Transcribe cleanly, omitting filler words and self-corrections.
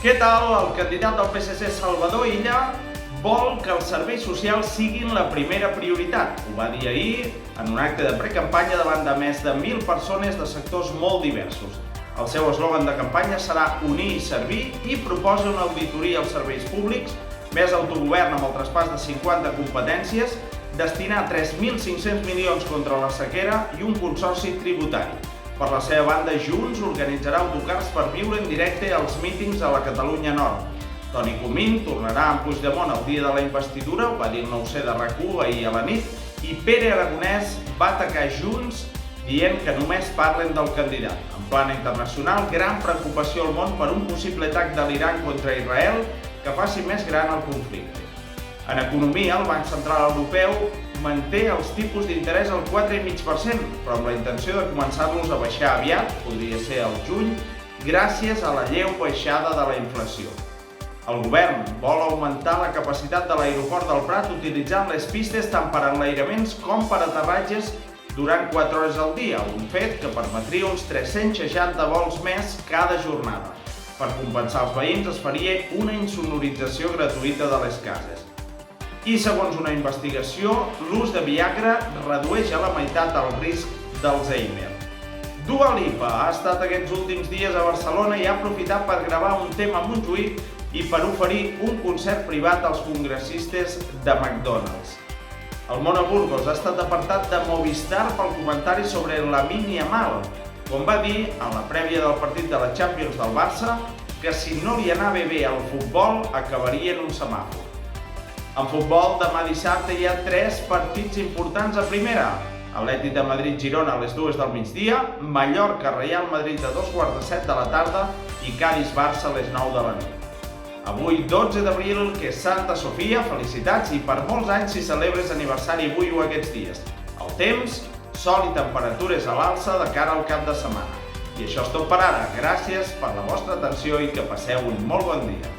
Què tal? El candidat del PSC, Salvador Illa, vol que els serveis socials siguin la primera prioritat. Ho va dir ahir en un acte de precampanya davant de més de 1.000 persones de sectors molt diversos. El seu eslògan de campanya serà unir i servir i proposa una auditoria als serveis públics, més autogovern amb el traspàs de 50 competències, destinar 3.500 milions contra la sequera i un consorci tributari. Per la seva banda, Junts organitzarà autocars per viure en directe als mítings a la Catalunya Nord. Toni Comín tornarà amb Puigdemont el dia de la investidura, ho va dir el 9C de RAC1 ahir a la nit, i Pere Aragonès va atacar Junts dient que només parlen del candidat. En plana internacional, gran preocupació al món per un possible atac de l'Iran contra Israel que faci més gran el conflicte. En economia, el Banc Central Europeu manté els tipus d'interès al 4,5%, però amb la intenció de començar-los a baixar aviat, podria ser al juny, gràcies a la lleu baixada de la inflació. El govern vol augmentar la capacitat de l'aeroport del Prat utilitzant les pistes tant per enlairaments com per aterratges durant 4 hores al dia, un fet que permetria uns 360 vols més cada jornada. Per compensar els veïns es faria una insonorització gratuïta de les cases. I segons una investigació, l'ús de Viagra redueix a la meitat el risc d'Alzheimer. Dua Lipa ha estat aquests últims dies a Barcelona i ha aprofitat per gravar un tema a Montjuïc i per oferir un concert privat als congressistes de McDonald's. El Mona Burgos ha estat apartat de Movistar pel comentari sobre Lamine Yamal, com va dir en la prèvia del partit de la Champions del Barça que si no li anava bé al futbol acabaria en un semàfor. En futbol, demà dissabte hi ha 3 partits importants a primera. Atlètic de Madrid-Girona a les 2 del migdia, Mallorca-Real Madrid a 2:15 de la tarda i Cadis-Barça a les 9 de la nit. Avui, 12 d'abril, que és Santa Sofia, felicitats i per molts anys si celebres aniversari avui o aquests dies. El temps, sol i temperatures a l'alça de cara al cap de setmana. I això és tot per ara. Gràcies per la vostra atenció i que passeu un molt bon dia.